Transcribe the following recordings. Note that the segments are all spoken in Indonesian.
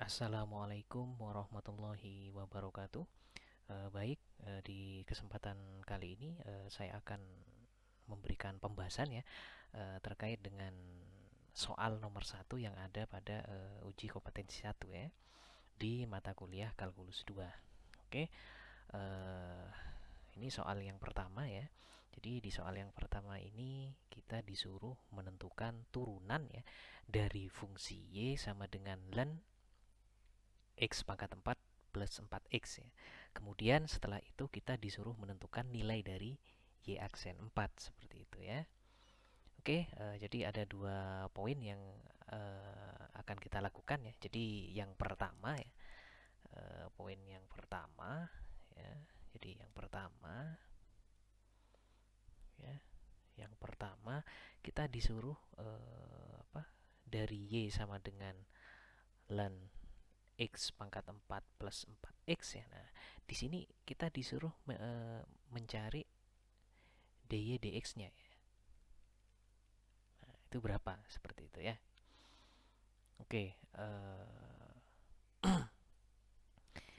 Assalamualaikum warahmatullahi wabarakatuh. Baik, di kesempatan kali ini saya akan memberikan pembahasan ya terkait dengan soal nomor satu yang ada pada uji kompetensi satu ya di mata kuliah kalkulus 2. Oke, eh, ini soal yang pertama ya. Jadi di soal yang pertama ini kita disuruh menentukan turunan ya dari fungsi y sama dengan len X pangkat 4 plus 4X ya. Kemudian setelah itu kita disuruh menentukan nilai dari Y aksen 4 seperti itu ya. Oke, jadi ada dua poin yang akan kita lakukan ya. Jadi yang pertama ya, poin yang pertama ya. Jadi yang pertama ya, yang pertama kita disuruh dari Y sama dengan len X pangkat 4 plus 4X ya. Nah, di sini kita disuruh mencari dy dx-nya ya. Nah, itu berapa? Seperti itu ya. Oke,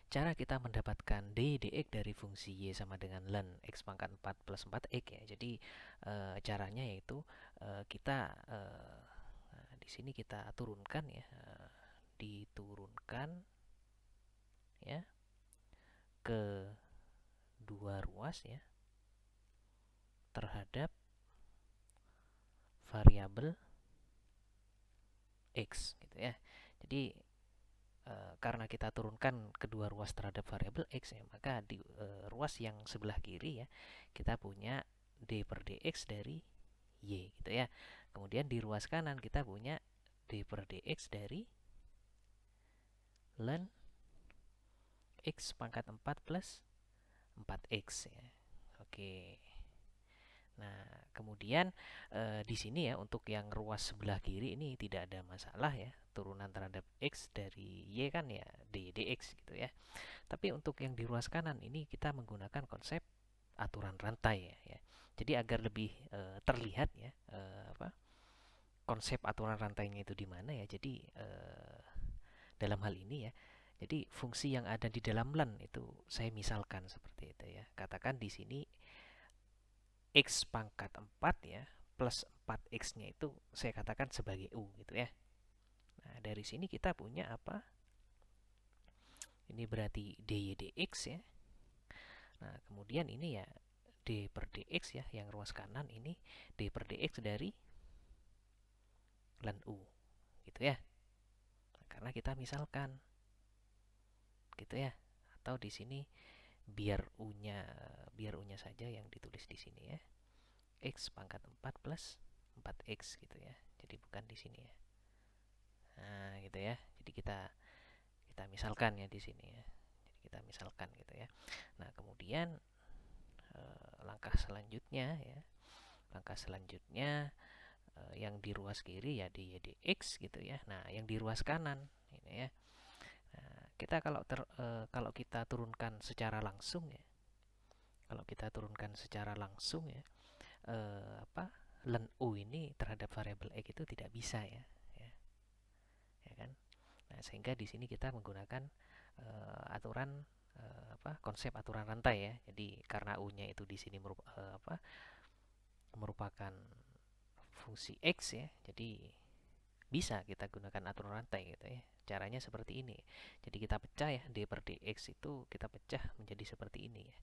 cara kita mendapatkan dy dx dari fungsi y sama dengan len x pangkat 4 plus 4x ya. Jadi caranya yaitu kita di sini kita turunkan ya, diturunkan ya ke dua ruas ya terhadap variabel X gitu ya. Jadi karena kita turunkan kedua ruas terhadap variabel X ya, maka di ruas yang sebelah kiri ya kita punya d per dx dari y gitu ya. Kemudian di ruas kanan kita punya d per dx dari len x pangkat 4 plus 4x ya. Oke. Nah, kemudian di sini ya untuk yang ruas sebelah kiri ini tidak ada masalah ya. Turunan terhadap x dari y kan ya dx gitu ya. Tapi untuk yang di ruas kanan ini kita menggunakan konsep aturan rantai ya. Jadi agar lebih terlihat ya konsep aturan rantainya itu di mana ya. Jadi dalam hal ini ya. Jadi fungsi yang ada di dalam len itu saya misalkan seperti itu ya. Katakan di sini X pangkat 4 ya plus 4X-nya itu saya katakan sebagai U gitu ya. Nah, dari sini kita punya apa? Ini berarti dy dx ya. Nah, kemudian ini ya d per dx ya, yang ruas kanan ini d per dx dari len U gitu ya. Nah, karena kita misalkan gitu ya. Atau di sini biar U-nya saja yang ditulis di sini ya. X pangkat 4 plus 4X gitu ya. Jadi bukan di sini ya. Nah, gitu ya. Jadi kita misalkan ya di sini ya. Jadi kita misalkan gitu ya. Nah, kemudian langkah selanjutnya ya. Langkah selanjutnya yang di ruas kiri ya dy dx gitu ya. Nah, yang di ruas kanan ini ya. Nah, kita kalau kita turunkan secara langsung ya. Kalau kita turunkan secara langsung ya, len u ini terhadap variabel x itu tidak bisa ya, ya kan? Nah, sehingga di sini kita menggunakan aturan konsep aturan rantai ya. Jadi karena u-nya itu di sini merupakan fungsi x ya. Jadi bisa kita gunakan aturan rantai gitu ya. Caranya seperti ini. Jadi kita pecah ya, d per dx itu kita pecah menjadi seperti ini ya.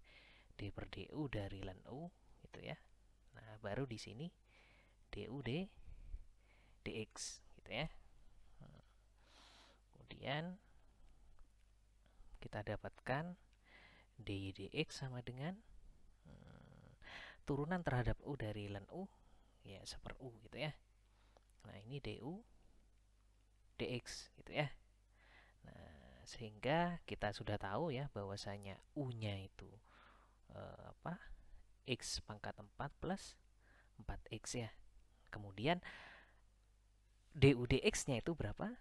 D per du dari len u gitu ya. Nah, baru di sini du dx gitu ya. Kemudian kita dapatkan dy dx sama dengan turunan terhadap u dari len u ya seper u gitu ya. Nah, ini du dx gitu ya. Nah, sehingga kita sudah tahu ya bahwasanya u-nya itu x pangkat 4 plus 4x ya. Kemudian du dx-nya itu berapa?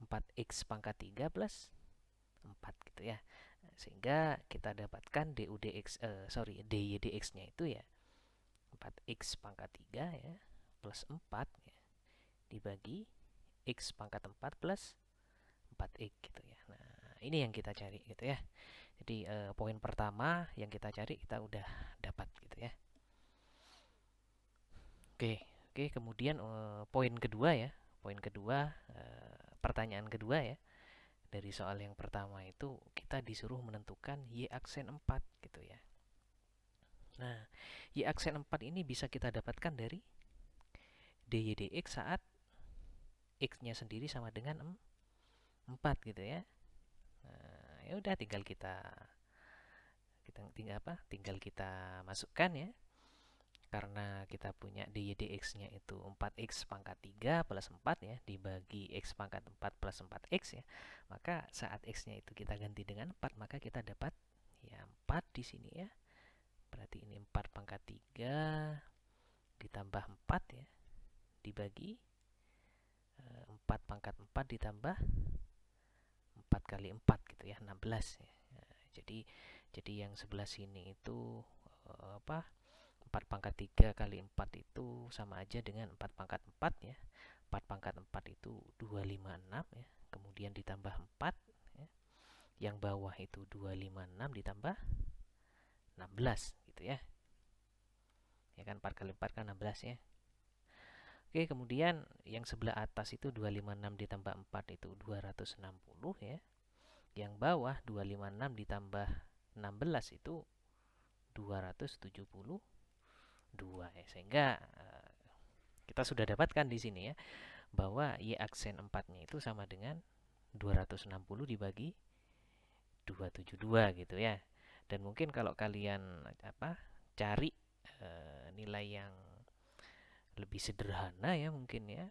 4x pangkat 3 plus 4 gitu ya. Sehingga kita dapatkan dy dx-nya itu ya 4x pangkat 3 ya plus 4 ya, dibagi x pangkat 4 plus 4x gitu ya. Nah, ini yang kita cari gitu ya. Jadi poin pertama yang kita cari kita udah dapat gitu ya. Oke, kemudian poin kedua ya. Poin kedua, pertanyaan kedua ya. Dari soal yang pertama itu kita disuruh menentukan Y aksen 4 gitu ya. Nah, Y aksen 4 ini bisa kita dapatkan dari dy dx saat x-nya sendiri sama dengan 4 gitu ya. Nah, ya udah tinggal kita tinggal kita masukkan ya. Karena kita punya dy dx-nya itu 4x pangkat 3 plus 4 ya, dibagi x pangkat 4 plus 4x ya. Maka saat x-nya itu kita ganti dengan 4, maka kita dapat ya 4 di sini ya. Berarti ini 4 pangkat 3 ditambah 4 ya, dibagi 4 pangkat 4 ditambah 4 kali 4 gitu ya, 16 ya. Nah, jadi yang sebelah sini itu 4 pangkat 3 kali 4 itu sama aja dengan 4 pangkat 4 ya. 4 pangkat 4 itu 256 ya. Kemudian ditambah 4 ya. Yang bawah itu 256 ditambah 16 gitu ya. Ya kan 4 kali 4 kan 16 ya. Oke, kemudian yang sebelah atas itu 256 ditambah 4 itu 260 ya. Yang bawah 256 ditambah 16 itu 272 ya. Sehingga kita sudah dapatkan di sini ya bahwa Y aksen 4-nya itu sama dengan 260 dibagi 272 gitu ya. Dan mungkin kalau kalian cari nilai yang lebih sederhana ya mungkin ya.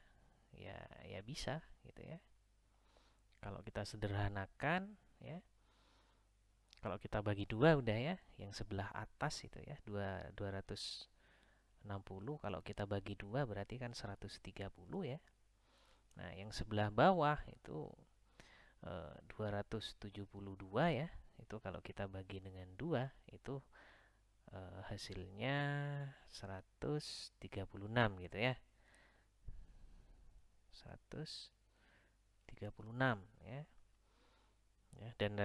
Ya bisa gitu ya. Kalau kita sederhanakan ya. Kalau kita bagi 2 udah ya, yang sebelah atas itu ya, 260 kalau kita bagi 2 berarti kan 130 ya. Nah, yang sebelah bawah itu 272 ya. Itu kalau kita bagi dengan 2 itu hasilnya 136 gitu ya. 136 ya. Dan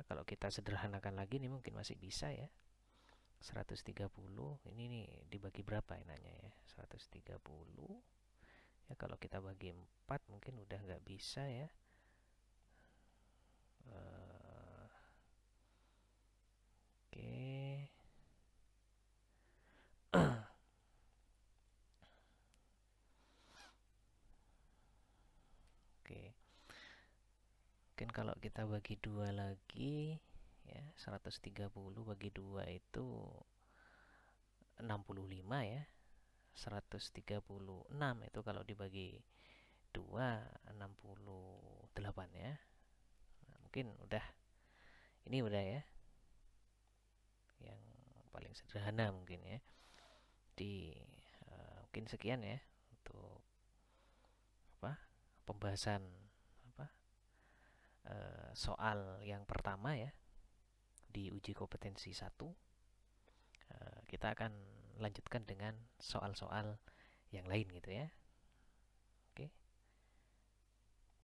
kalau kita sederhanakan lagi nih mungkin masih bisa ya. 130 ini nih dibagi berapa enaknya ya? 130 ya, kalau kita bagi 4 mungkin udah nggak bisa ya. Oke. Oke. Mungkin kalau kita bagi 2 lagi ya, 130 bagi 2 itu 65 ya. 136 itu kalau dibagi 2 68 ya. Nah, mungkin udah ini udah ya. Yang paling sederhana mungkin ya. Mungkin sekian ya untuk pembahasan soal yang pertama ya di uji kompetensi 1. Kita akan lanjutkan dengan soal-soal yang lain gitu ya.